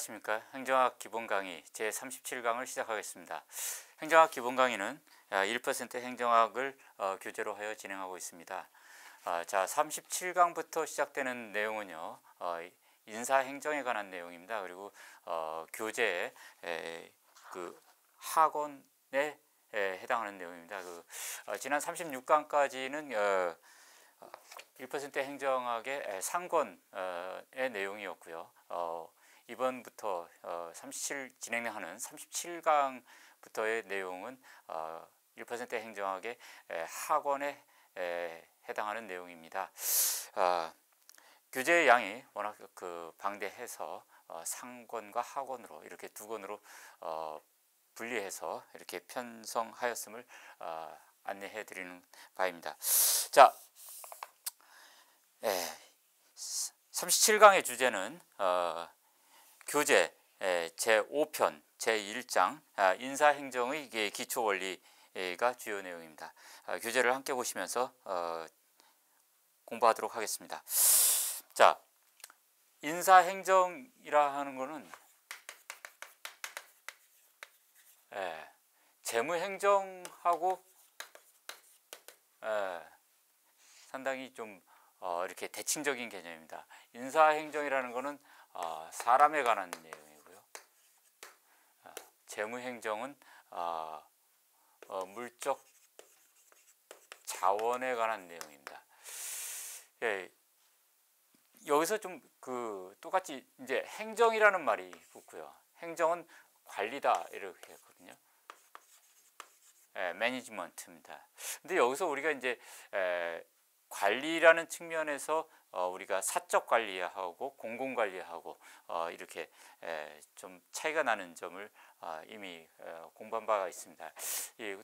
안녕하십니까. 행정학 기본 강의 제37강을 시작하겠습니다. 행정학 기본 강의는 1% 행정학을 교재로 하여 진행하고 있습니다. 자, 37강부터 시작되는 내용은요, 인사행정에 관한 내용입니다. 그리고 교재에 그 학원에 해당하는 내용입니다. 지난 36강까지는 1% 행정학의 상권의 내용이었고요. 이번부터 37 진행하는 37강부터의 내용은 1% 행정학의 학원에 해당하는 내용입니다. 교재의 양이 워낙 방대해서 상권과 학원으로 이렇게 두 권으로 분리해서 이렇게 편성하였음을 안내해 드리는 바입니다. 자, 37강의 주제는 교재 제5편 제1장 인사행정의 기초원리가 주요 내용입니다. 교재를 함께 보시면서 공부하도록 하겠습니다. 자, 인사행정이라 하는 것은 재무행정하고 상당히 좀 이렇게 대칭적인 개념입니다. 인사행정이라는 것은 사람에 관한 내용이고요. 재무행정은 물적 자원에 관한 내용입니다. 여기서 좀 똑같이 이제 행정이라는 말이 붙고요. 행정은 관리다 이렇게 했거든요. 매니지먼트입니다. 근데 여기서 우리가 이제 관리라는 측면에서 우리가 사적 관리하고 공공 관리하고 이렇게 좀 차이가 나는 점을 이미 공부한 바가 있습니다.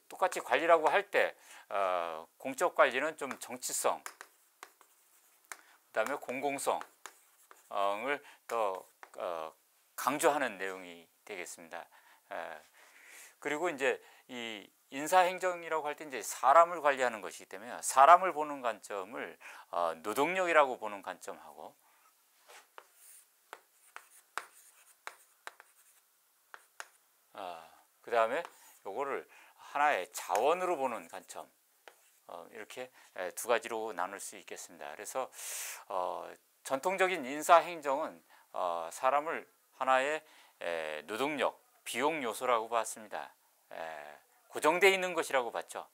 똑같이 관리라고 할 때 공적 관리는 좀 정치성, 그다음에 공공성을 더 강조하는 내용이 되겠습니다. 그리고 이제 이 인사행정이라고 할 때 이제 사람을 관리하는 것이기 때문에 사람을 보는 관점을 노동력이라고 보는 관점하고 그 다음에 요거를 하나의 자원으로 보는 관점 이렇게 두 가지로 나눌 수 있겠습니다. 그래서 전통적인 인사행정은 사람을 하나의 노동력, 비용 요소라고 봤습니다. 고정되어 있는 것이라고 봤죠.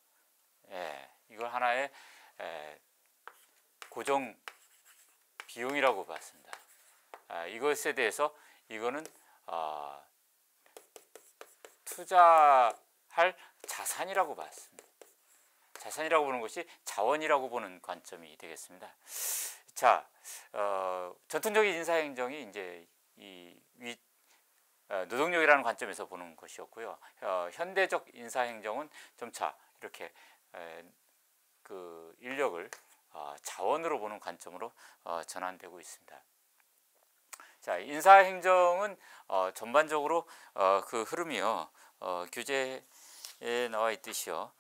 이걸 하나의 고정 비용이라고 봤습니다. 이것에 대해서 이거는 투자할 자산이라고 봤습니다. 자산이라고 보는 것이 자원이라고 보는 관점이 되겠습니다. 자, 전통적인 인사행정이 이제 노동력이라는 관점에서 보는 것이었고요. 현대적 인사행정은 점차 이렇게 인력을 자원으로 보는 관점으로 전환되고 있습니다. 자, 인사행정은 전반적으로 그 흐름이요. 교재에 나와 있듯이요.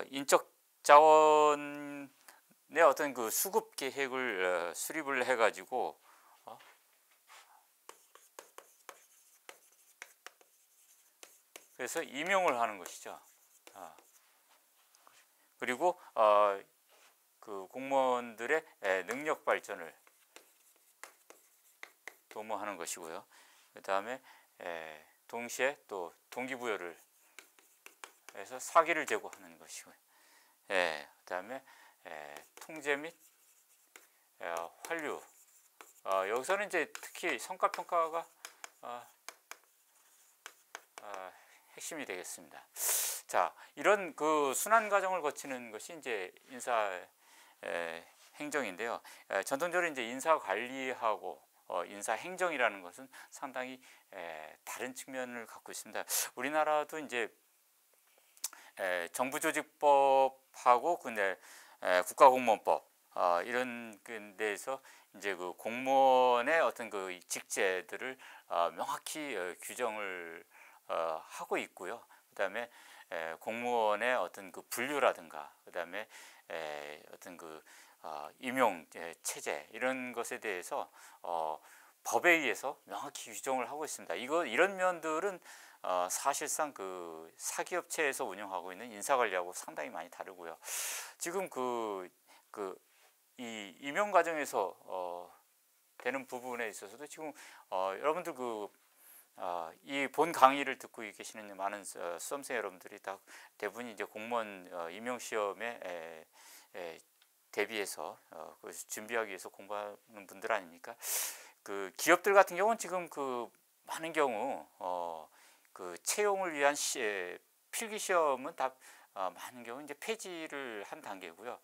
인적 자원의 어떤 그 수급 계획을 수립을 해가지고 그래서 임용을 하는 것이죠. 그리고 그 공무원들의 능력 발전을 도모하는 것이고요. 그 다음에 동시에 또 동기부여를 해서 사기를 제고하는 것이고요. 그 다음에 통제 및 환류. 여기서는 이제 특히 성과평가가 핵심이 되겠습니다. 자, 이런 그 순환 과정을 거치는 것이 이제 인사 행정인데요. 전통적으로 이제 인사 관리하고 인사 행정이라는 것은 상당히 다른 측면을 갖고 있습니다. 우리나라도 이제 정부조직법하고 근데 국가공무원법 이런 데에서 이제 그 공무원의 어떤 그 직제들을 명확히 규정을 하고 있고요. 그다음에 공무원의 어떤 그 분류라든가 그다음에 어떤 그 임용 체제 이런 것에 대해서 법에 의해서 명확히 규정을 하고 있습니다. 이런 면들은 사실상 그 사기업체에서 운영하고 있는 인사관리하고 상당히 많이 다르고요. 지금 이 임용 과정에서 되는 부분에 있어서도 지금 여러분들 이 본 강의를 듣고 계시는 많은 수험생 여러분들이 다 대부분이 이제 공무원 임용 시험에 대비해서 준비하기 위해서 공부하는 분들 아닙니까? 그 기업들 같은 경우는 지금 많은 경우 채용을 위한 필기 시험은 다 많은 경우 이제 폐지를 한 단계고요.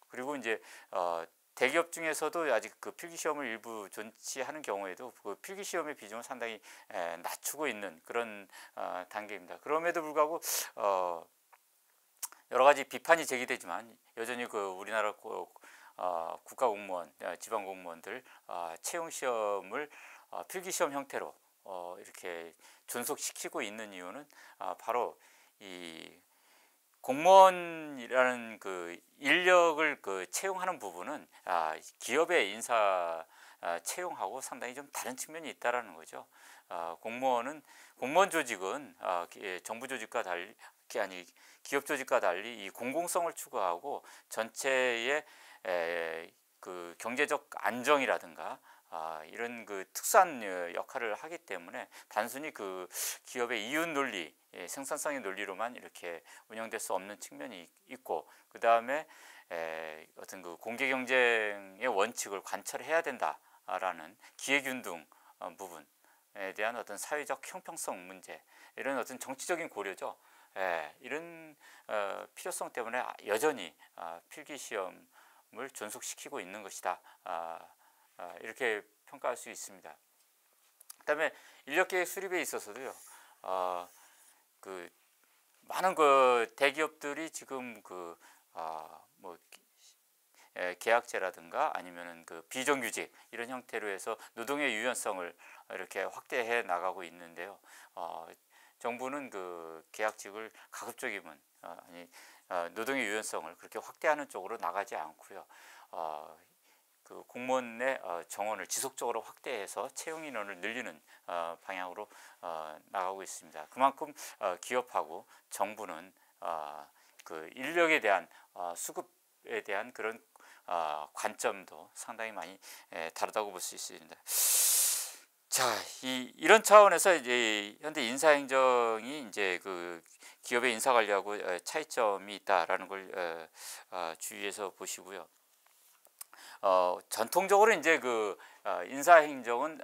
그리고 이제 대기업 중에서도 아직 그 필기 시험을 일부 존치하는 경우에도 그 필기 시험의 비중을 상당히 낮추고 있는 그런 단계입니다. 그럼에도 불구하고 여러 가지 비판이 제기되지만 여전히 우리나라 국가 공무원, 지방 공무원들 채용 시험을 필기 시험 형태로 이렇게 존속시키고 있는 이유는 바로 이 공무원이라는 인력을 채용하는 부분은 기업의 인사 채용하고 상당히 좀 다른 측면이 있다라는 거죠. 공무원 조직은 정부 조직과 달리 기업 조직과 달리 이 공공성을 추구하고 전체의 경제적 안정이라든가 이런 특수한 역할을 하기 때문에 단순히 기업의 이윤 논리, 생산성의 논리로만 이렇게 운영될 수 없는 측면이 있고, 그 다음에 어떤 공개 경쟁의 원칙을 관철해야 된다라는 기회균등 부분에 대한 어떤 사회적 형평성 문제, 이런 어떤 정치적인 고려죠. 이런 필요성 때문에 여전히 필기 시험을 존속시키고 있는 것이다. 이렇게 평가할 수 있습니다. 그다음에 인력계획 수립에 있어서도요. 많은 대기업들이 지금 계약제라든가 아니면은 비정규직 이런 형태로 해서 노동의 유연성을 이렇게 확대해 나가고 있는데요. 정부는 계약직을 가급적이면 노동의 유연성을 그렇게 확대하는 쪽으로 나가지 않고요. 공무원의 정원을 지속적으로 확대해서 채용 인원을 늘리는 방향으로 나가고 있습니다. 그만큼 기업하고 정부는 인력에 대한 수급에 대한 그런 관점도 상당히 많이 다르다고 볼 수 있습니다. 자, 이런 차원에서 이제 현대 인사행정이 이제 기업의 인사 관리하고 차이점이 있다라는 걸 주의해서 보시고요. 전통적으로 이제 인사행정은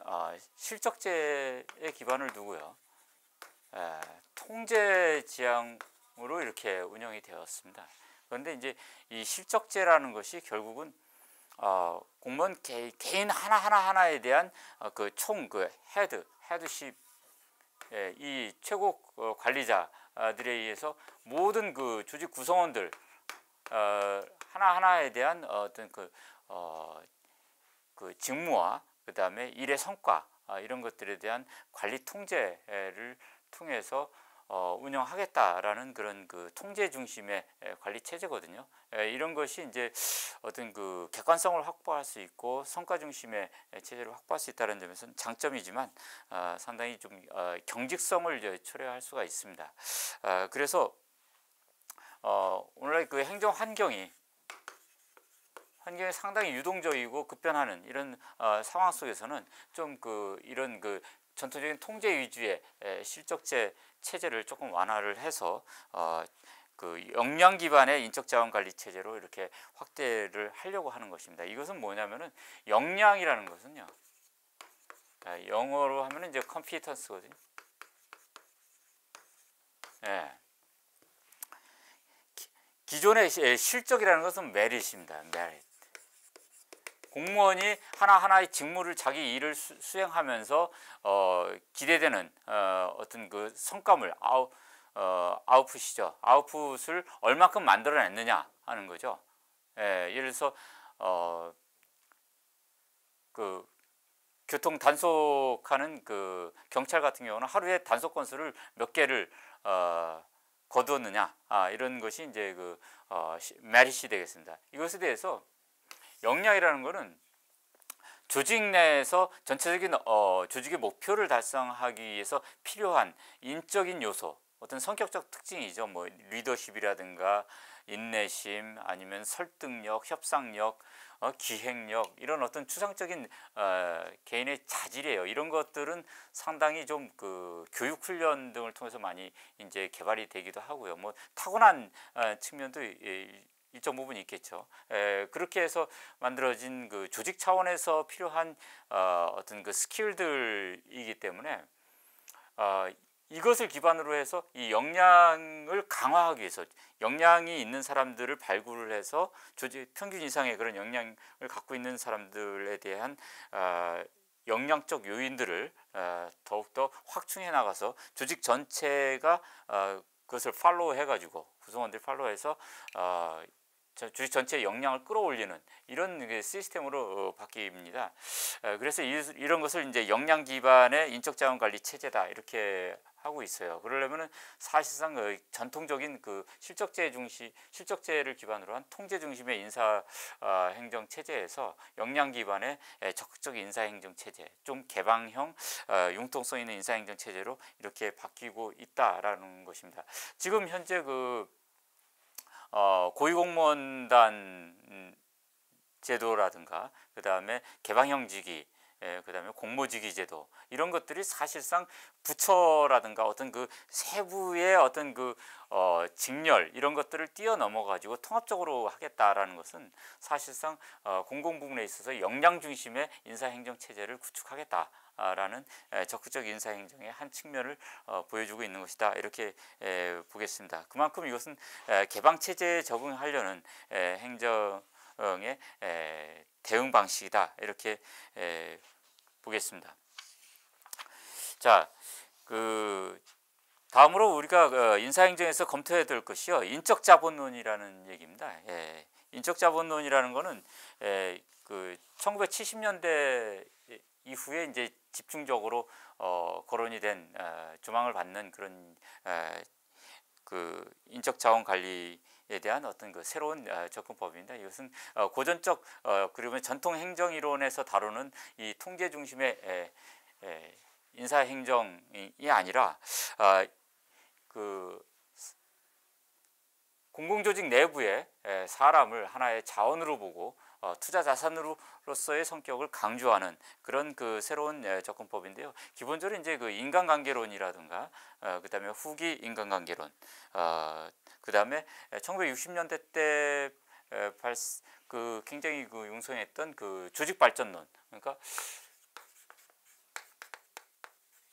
실적제에 기반을 두고요. 통제 지향으로 이렇게 운영이 되었습니다. 그런데 이제 이 실적제라는 것이 결국은 공무원 개인 하나하나에 대한 헤드십, 이 최고 관리자들에 의해서 모든 조직 구성원들 하나하나에 대한 어떤 직무와 그 다음에 일의 성과 이런 것들에 대한 관리 통제를 통해서 운영하겠다라는 그런 통제 중심의 관리 체제거든요. 이런 것이 이제 어떤 객관성을 확보할 수 있고 성과 중심의 체제를 확보할 수 있다는 점에서는 장점이지만 상당히 좀 경직성을 초래할 수가 있습니다. 그래서 오늘날 행정 환경이 상당히 유동적이고 급변하는 이런 상황 속에서는 좀 이런 전통적인 통제 위주의 실적제 체제를 조금 완화를 해서 역량 기반의 인적 자원 관리 체제로 이렇게 확대를 하려고 하는 것입니다. 이것은 뭐냐면은 역량이라는 것은요. 영어로 하면은 이제 컴피턴스거든요. 기존의 실적이라는 것은 메릿입니다. 메릿. 공무원이 하나하나의 직무를 자기 일을 수행하면서 기대되는 어떤 성과물 아웃풋이죠. 아웃풋을 얼마큼 만들어냈느냐 하는 거죠. 예를 들어서 교통 단속하는 경찰 같은 경우는 하루에 단속 건수를 몇 개를 거두었느냐 이런 것이 이제 메릿이 되겠습니다. 이것에 대해서 역량이라는 것은 조직 내에서 전체적인 조직의 목표를 달성하기 위해서 필요한 인적인 요소, 어떤 성격적 특징이죠. 뭐 리더십이라든가 인내심, 아니면 설득력, 협상력, 기획력, 이런 어떤 추상적인 개인의 자질이에요. 이런 것들은 상당히 좀 그 교육 훈련 등을 통해서 많이 이제 개발이 되기도 하고요. 뭐 타고난 측면도 일정 부분 있겠죠. 그렇게 해서 만들어진 그 조직 차원에서 필요한 어떤 그 스킬들이기 때문에 이것을 기반으로 해서 이 역량을 강화하기 위해서, 역량이 있는 사람들을 발굴을 해서 조직 평균 이상의 그런 역량을 갖고 있는 사람들에 대한 역량적 요인들을 더욱더 확충해 나가서 조직 전체가 그것을 팔로우 해가지고, 구성원들이 팔로우해서 조직 전체의 역량을 끌어올리는 이런 시스템으로 바뀝니다. 그래서 이런 것을 이제 역량 기반의 인적 자원 관리 체제다, 이렇게 하고 있어요. 그러려면은 사실상 전통적인 그 실적제를 기반으로 한 통제 중심의 인사 행정 체제에서 역량 기반의 적극적 인사 행정 체제, 좀 개방형 융통성 있는 인사 행정 체제로 이렇게 바뀌고 있다라는 것입니다. 지금 현재 고위공무원단 제도라든가, 그 다음에 개방형직위, 그 다음에 공모직위 제도, 이런 것들이 사실상 부처라든가 어떤 그 세부의 어떤 그 직렬, 이런 것들을 뛰어넘어 가지고 통합적으로 하겠다라는 것은 사실상 공공부문에 있어서 역량 중심의 인사행정 체제를 구축하겠다 라는 적극적 인사행정의 한 측면을 보여주고 있는 것이다, 이렇게 보겠습니다. 그만큼 이것은 개방체제에 적응하려는 행정의 대응 방식이다, 이렇게 보겠습니다. 자, 다음으로 우리가 인사행정에서 검토해야 될 것이요, 인적자본론이라는 얘기입니다. 인적자본론이라는 것은 1970년대 이후에 이제 집중적으로 거론이 된 조망을 받는 그런 그 인적 자원 관리에 대한 어떤 그 새로운 접근법입니다. 이것은 고전적 그러면 전통 행정 이론에서 다루는 이 통제 중심의 인사 행정이 아니라 그 공공조직 내부의 사람을 하나의 자원으로 보고 투자 자산으로서의 성격을 강조하는 그런 그 새로운 접근법인데요. 기본적으로 이제 그 인간관계론이라든가, 그다음에 후기 인간관계론, 그다음에 1960년대 때 굉장히 융성했던 그 조직발전론, 그러니까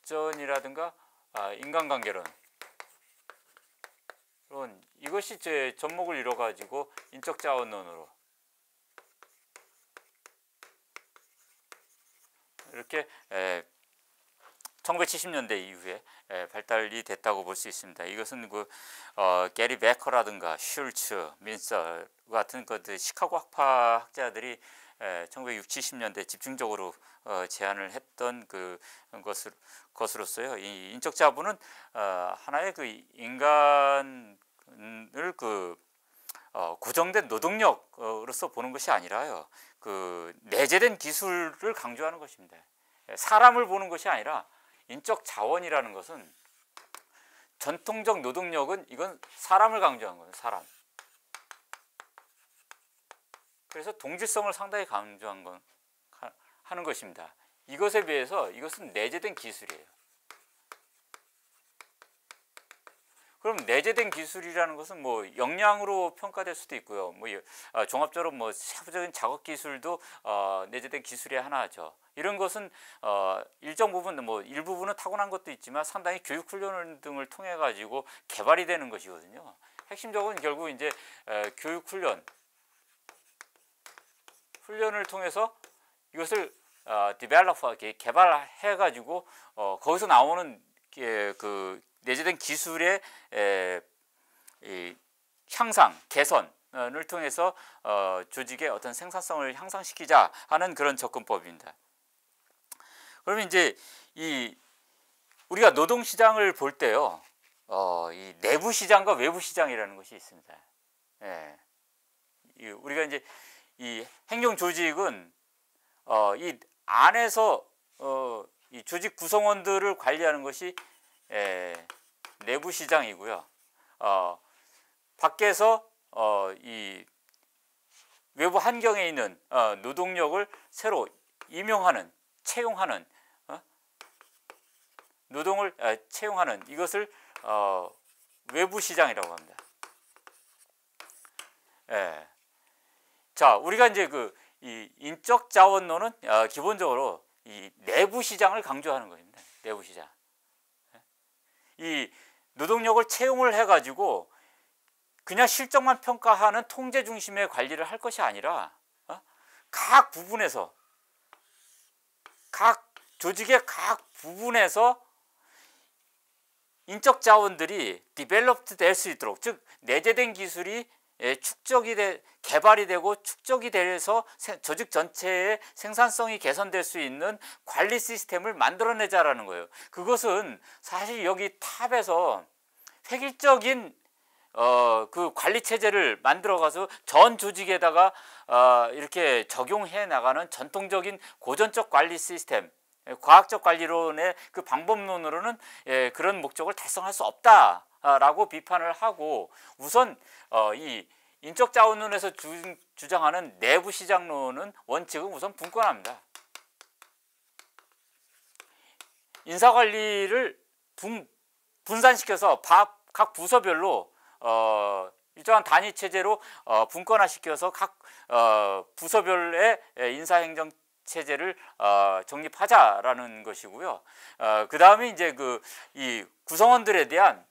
전이라든가 인간관계론, 이것이 제 접목을 이뤄 가지고 인적자원론으로 이렇게 1970년대 이후에 발달이 됐다고 볼 수 있습니다. 이것은 게리 베커라든가 슐츠, 민서 같은 시카고 학파 학자들이 1960, 70년대 집중적으로 제안을 했던 것으로서요. 이 인적 자본은 하나의 인간을 고정된 노동력으로서 보는 것이 아니라요, 내재된 기술을 강조하는 것입니다. 사람을 보는 것이 아니라 인적 자원이라는 것은, 전통적 노동력은 이건 사람을 강조한 거예요. 사람. 그래서 동질성을 상당히 강조한 하는 것입니다. 이것에 비해서 이것은 내재된 기술이에요. 그럼 내재된 기술이라는 것은 역량으로 평가될 수도 있고요. 종합적으로 세부적인 작업 기술도 내재된 기술의 하나죠. 이런 것은 일정 부분, 일부분은 타고난 것도 있지만 상당히 교육 훈련 등을 통해 가지고 개발이 되는 것이거든요. 핵심적으로 결국 이제 교육 훈련을 통해서 이것을 디벨롭하게 개발해 가지고 거기서 나오는 내재된 기술의 향상, 개선을 통해서 조직의 어떤 생산성을 향상시키자 하는 그런 접근법입니다. 그러면 이제 우리가 노동 시장을 볼 때요, 이 내부 시장과 외부 시장이라는 것이 있습니다. 우리가 이제 이 행정 조직은 이 안에서 이 조직 구성원들을 관리하는 것이 내부 시장이고요. 밖에서 이 외부 환경에 있는 노동력을 새로 임용하는, 채용하는, 노동을 채용하는 이것을 외부 시장이라고 합니다. 자, 우리가 이제 이 인적 자원론은 기본적으로 이 내부 시장을 강조하는 겁니다. 내부 시장. 이 노동력을 채용을 해가지고 그냥 실적만 평가하는 통제 중심의 관리를 할 것이 아니라 각 부분에서, 각 조직의 각 부분에서 인적 자원들이 디벨롭트 될 수 있도록, 즉 내재된 기술이 개발이 되고 축적이 돼서 조직 전체의 생산성이 개선될 수 있는 관리 시스템을 만들어내자라는 거예요. 그것은 사실 여기 탑에서 획일적인 그 관리 체제를 만들어가서 전 조직에다가 이렇게 적용해 나가는 전통적인 고전적 관리 시스템, 과학적 관리론의 그 방법론으로는 그런 목적을 달성할 수 없다라고 비판을 하고, 우선 이 인적 자원론에서 주장하는 내부 시장론은 원칙은 우선 분권합니다. 인사 관리를 분산시켜서 각 부서별로 일정한 단위 체제로 분권화시켜서 각 부서별의 인사행정 체제를 정립하자라는 것이고요. 그 다음에 이제 이 구성원들에 대한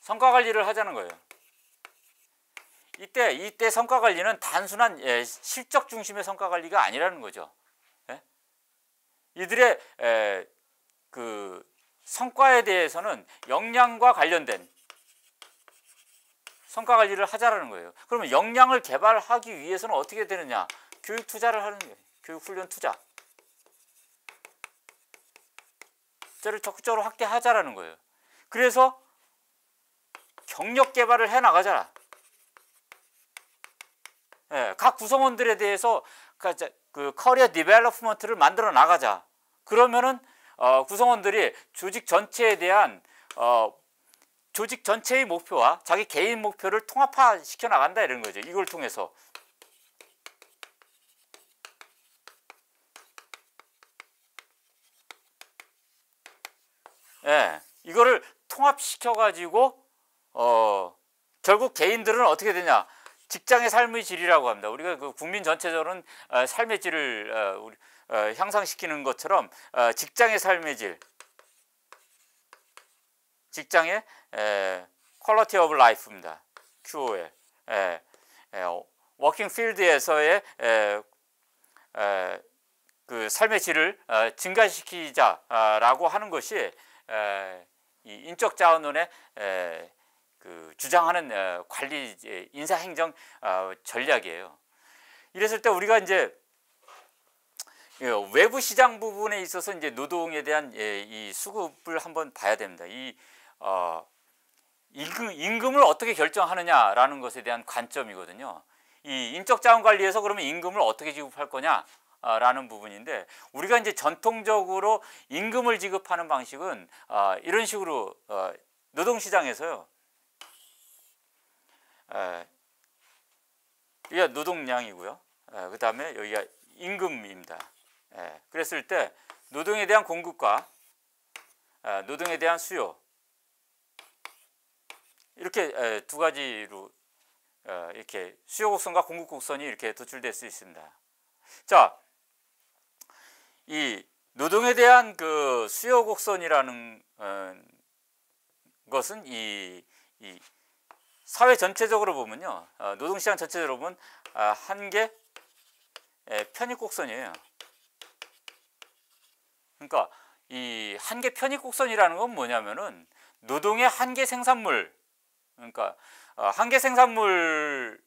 성과 관리를 하자는 거예요. 이때 성과 관리는 단순한 실적 중심의 성과 관리가 아니라는 거죠. 이들의 그 성과에 대해서는 역량과 관련된 성과 관리를 하자라는 거예요. 그러면 역량을 개발하기 위해서는 어떻게 되느냐? 교육 투자를 하는 거예요. 교육 훈련 투자. 를 적극적으로 확대하자라는 거예요. 그래서 경력 개발을 해 나가자. 각 구성원들에 대해서 그 커리어 디벨롭먼트를 만들어 나가자. 그러면은 구성원들이 조직 전체에 대한 조직 전체의 목표와 자기 개인 목표를 통합화시켜 나간다 이런 거죠. 이걸 통해서 이거를 통합시켜 가지고 결국 개인들은 어떻게 되냐? 직장의 삶의 질이라고 합니다. 우리가 그 국민 전체적으로는 삶의 질을 향상시키는 것처럼 직장의 삶의 질, 직장의 퀄리티 오브 라이프입니다. QOL. 워킹 필드에서의 그 삶의 질을 증가시키자라고 하는 것이 이 인적 자원론의 그 주장하는 관리 인사행정 전략이에요. 이랬을 때 우리가 이제 외부 시장 부분에 있어서 이제 노동에 대한 이 수급을 한번 봐야 됩니다. 이 임금을 어떻게 결정하느냐라는 것에 대한 관점이거든요. 이 인적 자원 관리에서 그러면 임금을 어떻게 지급할 거냐? 라는 부분인데, 우리가 이제 전통적으로 임금을 지급하는 방식은 이런 식으로 노동시장에서요. 여기가 노동량이고요. 그 다음에 여기가 임금입니다. 그랬을 때 노동에 대한 공급과 노동에 대한 수요, 이렇게 두 가지로 이렇게 수요 곡선과 공급 곡선이 이렇게 도출될 수 있습니다. 자, 이 노동에 대한 그 수요 곡선이라는 것은 이 사회 전체적으로 보면요, 노동시장 전체적으로 보면 한계 편입 곡선이에요. 그러니까 이 한계 편입 곡선이라는 건 뭐냐면은 노동의 한계 생산물, 그러니까 한계 생산물들을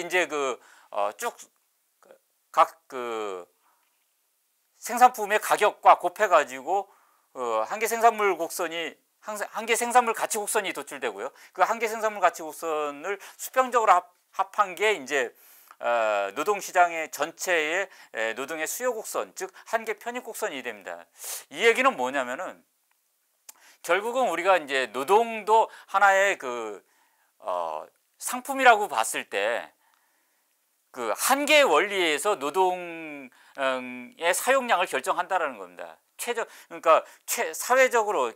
이제 쭉 각 그 생산품의 가격과 곱해가지고 한계 생산물 곡선이 한계 생산물 가치 곡선이 도출되고요. 그 한계 생산물 가치 곡선을 수평적으로 합한 게 이제 노동시장의 전체의 노동의 수요 곡선, 즉 한계 편입 곡선이 됩니다. 이 얘기는 뭐냐면은 결국은 우리가 이제 노동도 하나의 그 상품이라고 봤을 때 그 한계의 원리에서 노동의 사용량을 결정한다라는 겁니다. 그러니까 사회적으로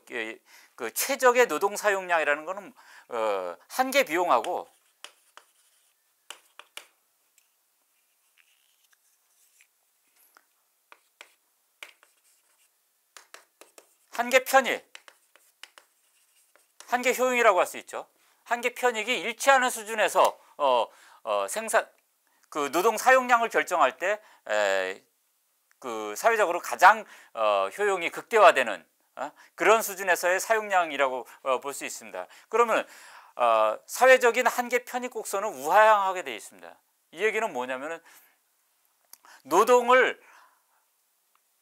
그 최적의 노동 사용량이라는 것은 한계 비용하고 한계 편익, 한계 효용이라고 할 수 있죠. 한계 편익이 일치하는 수준에서 그 노동 사용량을 결정할 때 그 사회적으로 가장 효용이 극대화되는 그런 수준에서의 사용량이라고 볼 수 있습니다. 그러면 사회적인 한계 편익 곡선은 우하향하게 되어 있습니다. 이 얘기는 뭐냐면은 노동을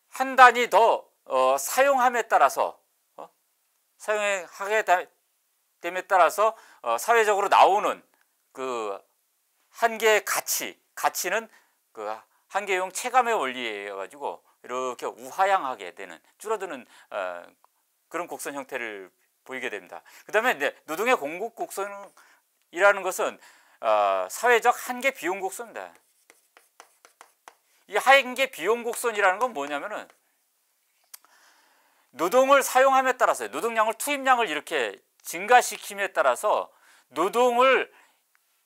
한 단위 더 사용함에 따라서 사용하게 됨에 따라서 사회적으로 나오는 그 한계의 가치는 그 한계용 체감의 원리여 가지고 이렇게 우하향하게 되는 줄어드는 그런 곡선 형태를 보이게 됩니다. 그 다음에 노동의 공급 곡선이라는 것은 사회적 한계 비용 곡선입니다. 이 한계 비용 곡선이라는 건 뭐냐면은 노동을 사용함에 따라서 노동량을 투입량을 이렇게 증가시킴에 따라서 노동을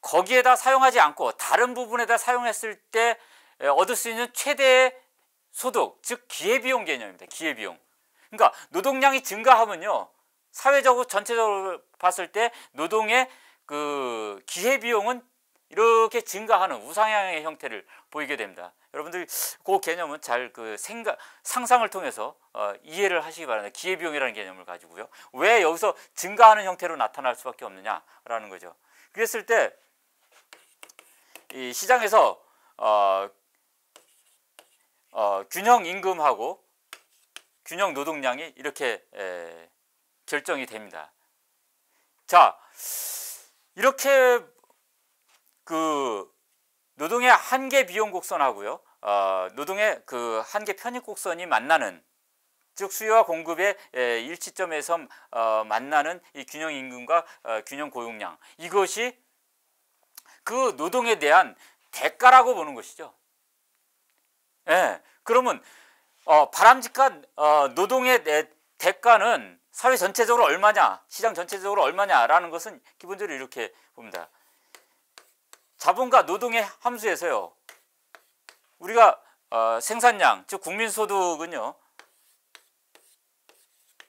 거기에다 사용하지 않고 다른 부분에다 사용했을 때 얻을 수 있는 최대의 소득, 즉 기회비용 개념입니다. 기회비용. 그러니까 노동량이 증가하면요, 사회적으로 전체적으로 봤을 때 노동의 그 기회비용은 이렇게 증가하는 우상향의 형태를 보이게 됩니다. 여러분들이 그 개념은 잘 그 상상을 통해서 이해를 하시기 바랍니다. 기회비용이라는 개념을 가지고요. 왜 여기서 증가하는 형태로 나타날 수밖에 없느냐라는 거죠. 그랬을 때 이 시장에서 균형 임금하고 균형 노동량이 이렇게 결정이 됩니다. 자, 이렇게 그 노동의 한계 비용 곡선하고요, 노동의 그 한계 편익 곡선이 만나는, 즉 수요와 공급의 일치점에서 만나는 이 균형 임금과 균형 고용량, 이것이 그 노동에 대한 대가라고 보는 것이죠. 예, 그러면 바람직한 노동의 대가는 사회 전체적으로 얼마냐, 시장 전체적으로 얼마냐라는 것은 기본적으로 이렇게 봅니다. 자본과 노동의 함수에서요, 우리가 생산량, 즉 국민소득은요,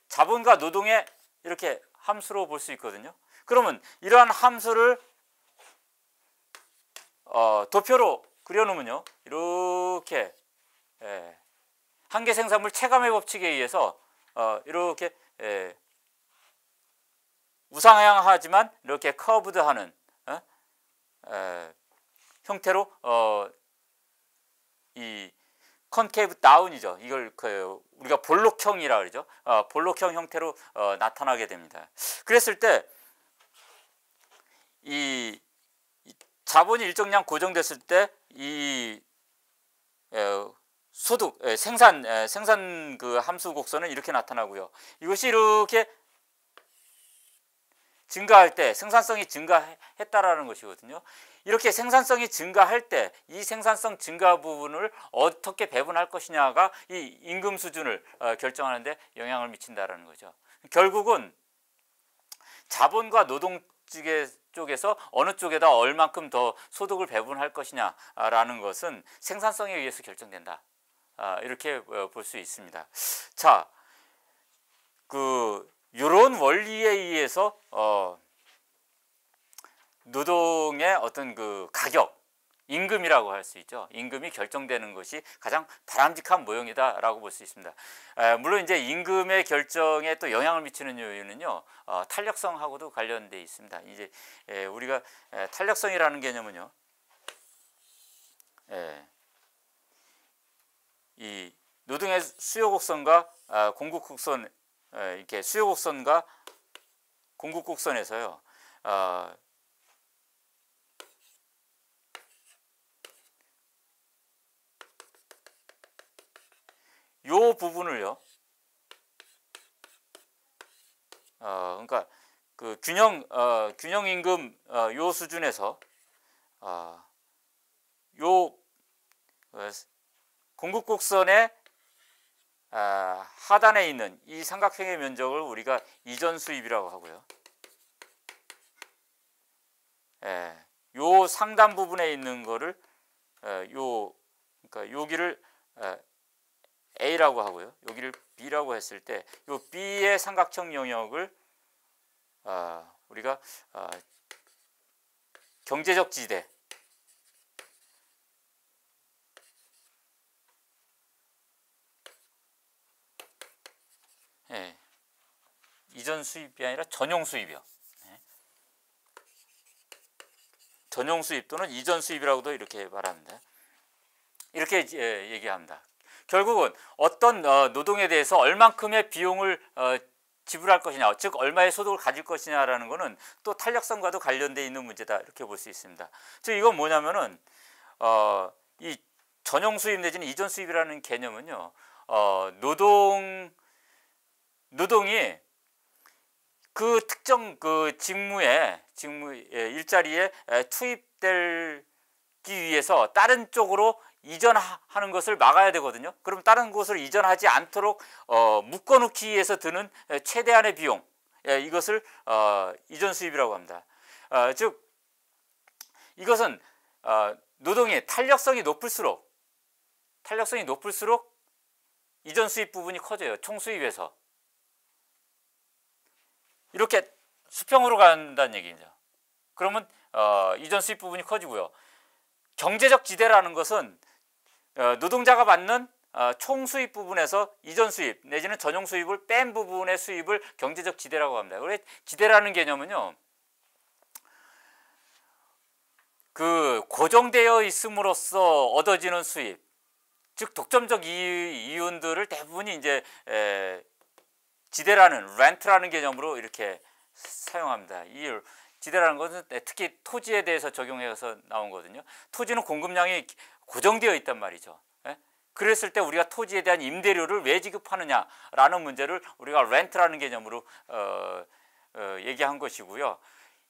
자본과 노동의 이렇게 함수로 볼 수 있거든요. 그러면 이러한 함수를 도표로 그려놓으면요, 이렇게 한계 생산물 체감의 법칙에 의해서 이렇게 우상향하지만 이렇게 커브드하는 형태로 이 컨케이브 다운이죠. 이걸 우리가 볼록형이라 그러죠. 볼록형 형태로 나타나게 됩니다. 그랬을 때 이 자본이 일정량 고정됐을 때 이 소득, 생산 그 함수 곡선은 이렇게 나타나고요. 이것이 이렇게 증가할 때 생산성이 증가했다라는 것이거든요. 이렇게 생산성이 증가할 때 이 생산성 증가 부분을 어떻게 배분할 것이냐가 이 임금 수준을 결정하는 데 영향을 미친다라는 거죠. 결국은 자본과 노동 쪽에서 어느 쪽에다 얼만큼 더 소득을 배분할 것이냐라는 것은 생산성에 의해서 결정된다. 이렇게 볼 수 있습니다. 자, 이런 원리에 의해서 노동의 어떤 그 가격, 임금이라고 할 수 있죠. 임금이 결정되는 것이 가장 바람직한 모형이다라고 볼 수 있습니다. 물론 이제 임금의 결정에 또 영향을 미치는 요인은요, 탄력성하고도 관련돼 있습니다. 이제 우리가 탄력성이라는 개념은요, 이 노동의 수요 곡선과 공급 곡선, 이렇게 수요 곡선과 공급 곡선에서요, 부분을요. 그러니까 그 균형 임금 요 수준에서 요 공급곡선의 하단에 있는 이 삼각형의 면적을 우리가 이전 수입이라고 하고요. 요 상단 부분에 있는 거를 그러니까 여기를 A라고 하고요. 여기를 B라고 했을 때 요 B의 삼각형 영역을 우리가 경제적 지대, 이전 수입이 아니라 전용 수입이요. 전용 수입 또는 이전 수입이라고도 이렇게 말합니다. 이렇게 얘기합니다. 결국은 어떤 노동에 대해서 얼만큼의 비용을 지불할 것이냐, 즉 얼마의 소득을 가질 것이냐라는 것은 또 탄력성과도 관련되어 있는 문제다, 이렇게 볼 수 있습니다. 즉 이건 뭐냐면은 이 전용 수입 내지는 이전 수입이라는 개념은요, 노동이 그 특정 그 직무의 일자리에 투입되기 위해서 다른 쪽으로 이전하는 것을 막아야 되거든요. 그럼 다른 곳으로 이전하지 않도록 묶어놓기 위해서 드는 최대한의 비용, 이것을 이전 수입이라고 합니다. 즉 이것은 노동의 탄력성이 높을수록 이전 수입 부분이 커져요. 총 수입에서. 이렇게 수평으로 간다는 얘기죠. 그러면 이전 수입 부분이 커지고요. 경제적 지대라는 것은 노동자가 받는 총 수입 부분에서 이전 수입 내지는 전용 수입을 뺀 부분의 수입을 경제적 지대라고 합니다. 그래 지대라는 개념은요, 그 고정되어 있음으로써 얻어지는 수입, 즉 독점적 이윤들을 대부분이 이제 지대라는 렌트라는 개념으로 이렇게 사용합니다. 이 지대라는 것은 특히 토지에 대해서 적용해서 나온 거거든요. 토지는 공급량이 고정되어 있단 말이죠. 그랬을 때 우리가 토지에 대한 임대료를 왜 지급하느냐라는 문제를 우리가 렌트라는 개념으로 얘기한 것이고요.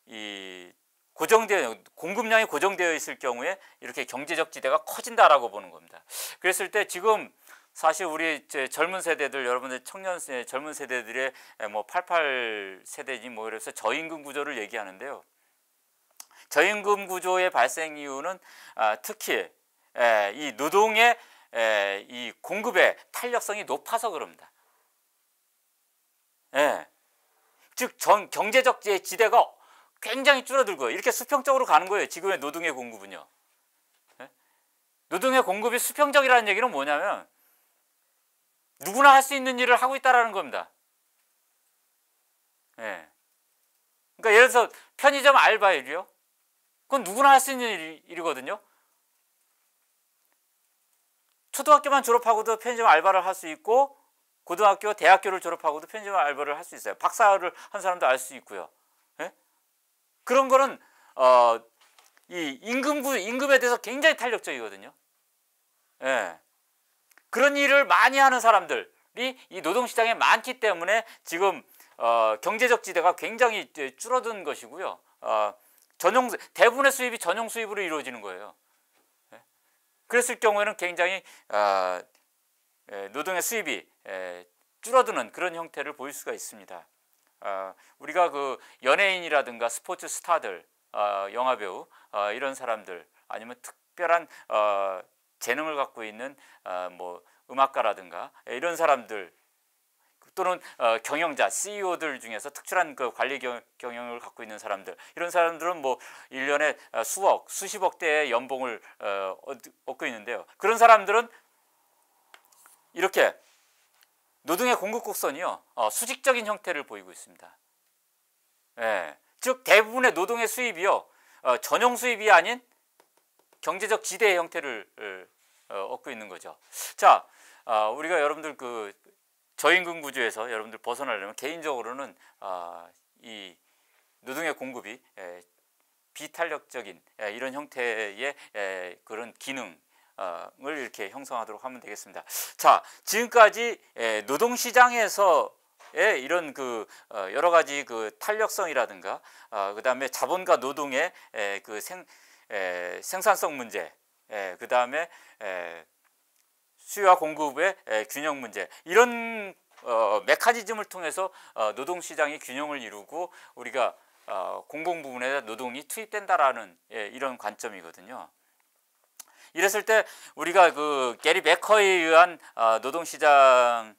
이 공급량이 고정되어 있을 경우에 이렇게 경제적 지대가 커진다라고 보는 겁니다. 그랬을 때 지금 사실 우리 젊은 세대들, 여러분들 젊은 세대들의 뭐 88 세대지 뭐 이래서 저임금 구조를 얘기하는데요. 저임금 구조의 발생 이유는 특히 이 노동의 이 공급의 탄력성이 높아서 그럽니다. 즉 경제적 지대가 굉장히 줄어들고 이렇게 수평적으로 가는 거예요. 지금의 노동의 공급은요. 노동의 공급이 수평적이라는 얘기는 뭐냐면 누구나 할 수 있는 일을 하고 있다는 겁니다. 그러니까 예를 들어서 편의점 알바일이요. 그건 누구나 할 수 있는 일이거든요. 초등학교만 졸업하고도 편의점 알바를 할 수 있고, 고등학교, 대학교를 졸업하고도 편의점 알바를 할 수 있어요. 박사를 한 사람도 알 수 있고요. 그런 거는 이 임금에 대해서 굉장히 탄력적이거든요. 그런 일을 많이 하는 사람들이 이 노동시장에 많기 때문에 지금 경제적 지대가 굉장히 줄어든 것이고요. 대부분의 수입이 전용 수입으로 이루어지는 거예요. 그랬을 경우에는 굉장히 노동의 수입이 줄어드는 그런 형태를 보일 수가 있습니다. 우리가 그 연예인이라든가 스포츠 스타들, 영화배우 이런 사람들, 아니면 특별한 재능을 갖고 있는 뭐 음악가라든가 이런 사람들, 또는 경영자, CEO들 중에서 특출한 그 관리 경영을 갖고 있는 사람들, 이런 사람들은 뭐 1년에 수억, 수십억 대의 연봉을 얻고 있는데요. 그런 사람들은 이렇게 노동의 공급곡선이요, 수직적인 형태를 보이고 있습니다. 즉 대부분의 노동의 수입이요, 전용 수입이 아닌 경제적 지대의 형태를 얻고 있는 거죠. 자, 우리가 여러분들 그 저임금 구조에서 여러분들 벗어나려면 개인적으로는 이 노동의 공급이 비탄력적인 이런 형태의 그런 기능, 을 이렇게 형성하도록 하면 되겠습니다. 자, 지금까지 노동시장에서의 이런 그 여러 가지 그 탄력성이라든가 그다음에 자본과 노동의 그 생산성 문제, 그다음에 수요와 공급의 균형 문제, 이런 메커니즘을 통해서 노동시장이 균형을 이루고 우리가 공공 부분에 노동이 투입된다라는 이런 관점이거든요. 이랬을 때 우리가 그 게리 베커에 의한 노동시장,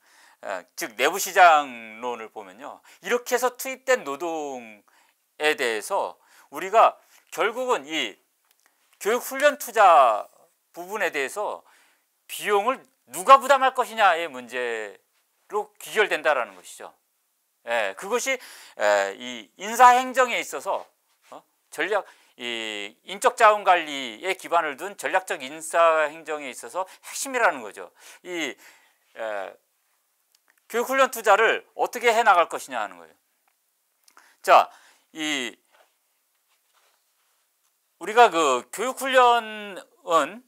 즉 내부시장론을 보면요, 이렇게 해서 투입된 노동에 대해서 우리가 결국은 이 교육훈련 투자 부분에 대해서 비용을 누가 부담할 것이냐의 문제로 귀결된다라는 것이죠. 그것이 이 인사행정에 있어서 이 인적 자원 관리에 기반을 둔 전략적 인사행정에 있어서 핵심이라는 거죠. 이 교육훈련 투자를 어떻게 해 나갈 것이냐 하는 거예요. 자, 이 우리가 그 교육훈련은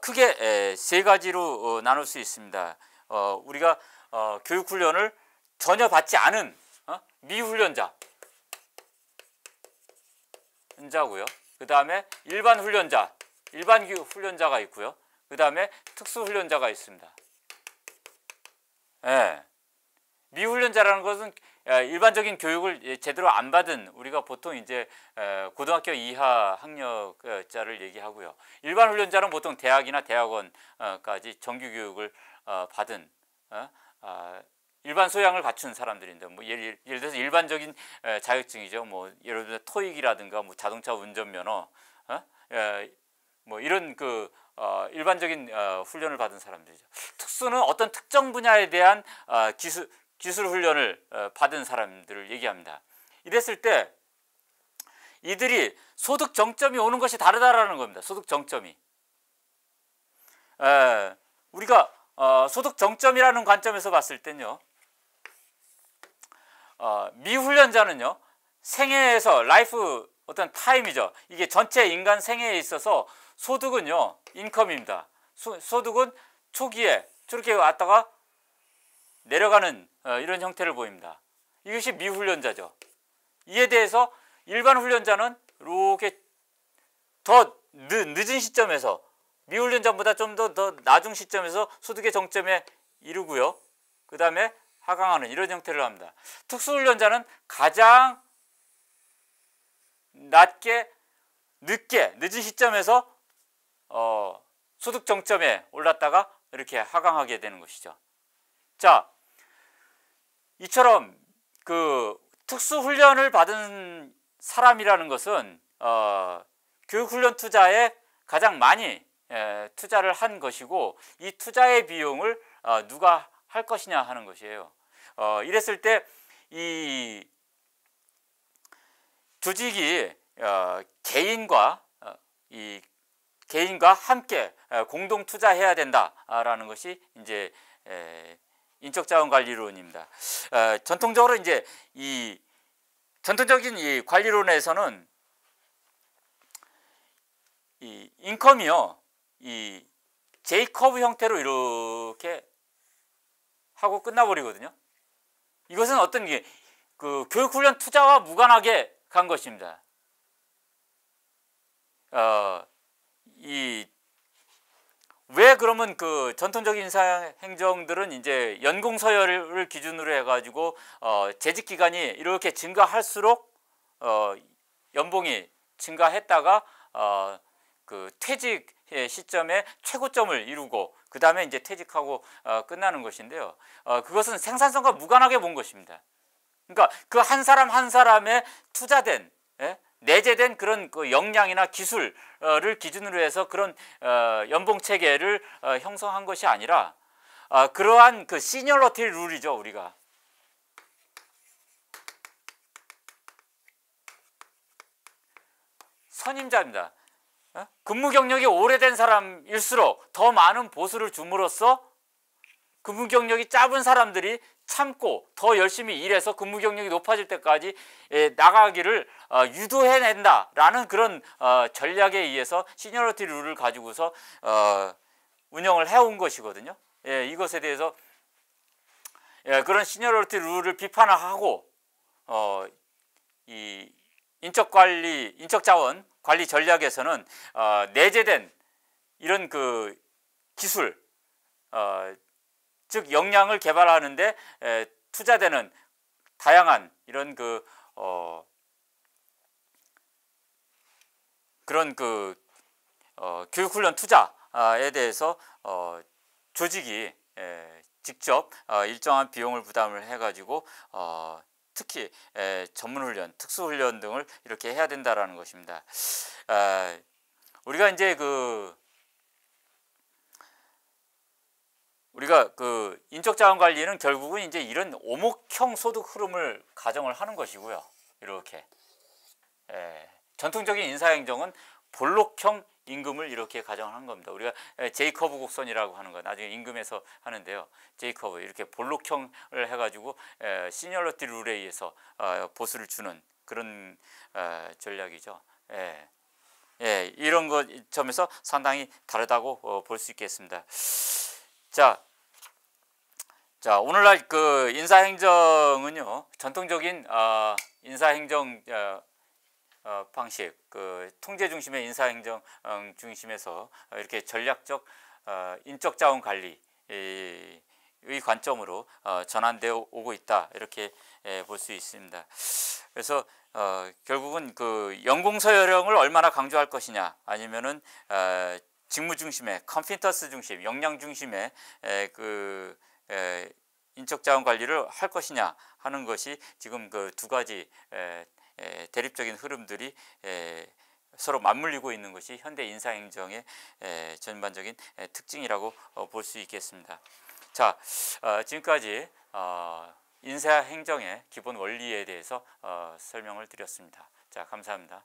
크게 세 가지로 나눌 수 있습니다. 우리가 교육훈련을 전혀 받지 않은 미훈련자고요. 그 다음에 일반 훈련자, 일반 훈련자가 있고요. 그 다음에 특수훈련자가 있습니다. 미훈련자라는 것은 일반적인 교육을 제대로 안 받은, 우리가 보통 이제 고등학교 이하 학력자를 얘기하고요. 일반 훈련자는 보통 대학이나 대학원까지 정규 교육을 받은 일반 소양을 갖춘 사람들인데, 뭐 예를 들어서 일반적인 자격증이죠. 뭐 예를 들어 토익이라든가 뭐 자동차 운전면허, 뭐 이런 그 일반적인 훈련을 받은 사람들이죠. 특수는 어떤 특정 분야에 대한 기술 훈련을 받은 사람들을 얘기합니다. 이랬을 때 이들이 소득 정점이 오는 것이 다르다라는 겁니다. 소득 정점이. 우리가 소득 정점이라는 관점에서 봤을 때는요, 미훈련자는요, 생애에서 라이프 어떤 타임이죠. 이게 전체 인간 생애에 있어서 소득은요, 인컴입니다. 소득은 초기에 저렇게 왔다가 내려가는 이런 형태를 보입니다. 이것이 미훈련자죠. 이에 대해서 일반 훈련자는 이렇게 더 늦은 시점에서, 미훈련자보다 좀 더 나중 시점에서 소득의 정점에 이르고요. 그 다음에 하강하는 이런 형태를 합니다. 특수훈련자는 가장 늦은 시점에서 소득 정점에 올랐다가 이렇게 하강하게 되는 것이죠. 자, 이처럼 그 특수훈련을 받은 사람이라는 것은 교육훈련 투자에 가장 많이 투자를 한 것이고, 이 투자의 비용을 누가 할 것이냐 하는 것이에요. 이랬을 때 이 조직이 개인과 함께 공동 투자해야 된다라는 것이 이제 인적자원관리론입니다. 전통적으로 이제 전통적인 이 관리론에서는 이 인컴이요, 이 J커브 형태로 이렇게 하고 끝나버리거든요. 이것은 어떤 게 그 교육훈련 투자와 무관하게 간 것입니다. 왜 그러면 그 전통적인 인사 행정들은 이제 연공 서열을 기준으로 해가지고 재직 기간이 이렇게 증가할수록 연봉이 증가했다가 그 퇴직 시점에 최고점을 이루고 그 다음에 이제 퇴직하고 끝나는 것인데요. 그것은 생산성과 무관하게 본 것입니다. 그러니까 그 한 사람 한 사람의 투자된, 내재된 그런 그 역량이나 기술을 기준으로 해서 그런 연봉 체계를 형성한 것이 아니라 그러한 그 시니어리티 룰이죠. 우리가 선임자입니다. 근무 경력이 오래된 사람일수록 더 많은 보수를 줌으로써 근무 경력이 짧은 사람들이 참고 더 열심히 일해서 근무 경력이 높아질 때까지 나가기를 유도해낸다라는 그런 전략에 의해서 시니어리티 룰을 가지고서 운영을 해온 것이거든요. 예, 이것에 대해서 예, 그런 시니어리티 룰을 비판하고 이 인적관리, 인적자원 관리 전략에서는 내재된 이런 그 기술, 즉 역량을 개발하는데 투자되는 다양한 이런 그 그런 그 교육훈련 투자에 대해서 조직이 직접 일정한 비용을 부담을 해가지고 특히 전문훈련, 특수훈련 등을 이렇게 해야 된다라는 것입니다. 우리가 이제 우리가 그 인적자원 관리는 결국은 이제 이런 오목형 소득 흐름을 가정을 하는 것이고요. 이렇게 전통적인 인사행정은 볼록형 임금을 이렇게 가정을 한 겁니다. 우리가 제이커브 곡선이라고 하는 거 나중에 임금에서 하는데요. 제이커브 이렇게 볼록형을 해가지고 시니어리티 룰에 의해서 보수를 주는 그런 전략이죠. 이런 것 점에서 상당히 다르다고 볼 수 있겠습니다. 자, 오늘날 그 인사행정은요, 전통적인 인사행정 방식, 그 통제 중심의 인사행정 중심에서 이렇게 전략적 인적자원 관리의 관점으로 전환되어 오고 있다, 이렇게 볼 수 있습니다. 그래서 결국은 그 연공서열형을 얼마나 강조할 것이냐, 아니면은 직무 중심의 컴피턴스 중심, 역량 중심의 그 인적자원 관리를 할 것이냐 하는 것이 지금 그 두 가지 대립적인 흐름들이 서로 맞물리고 있는 것이 현대 인사행정의 전반적인 특징이라고 볼 수 있겠습니다. 자, 지금까지 인사행정의 기본 원리에 대해서 설명을 드렸습니다. 자, 감사합니다.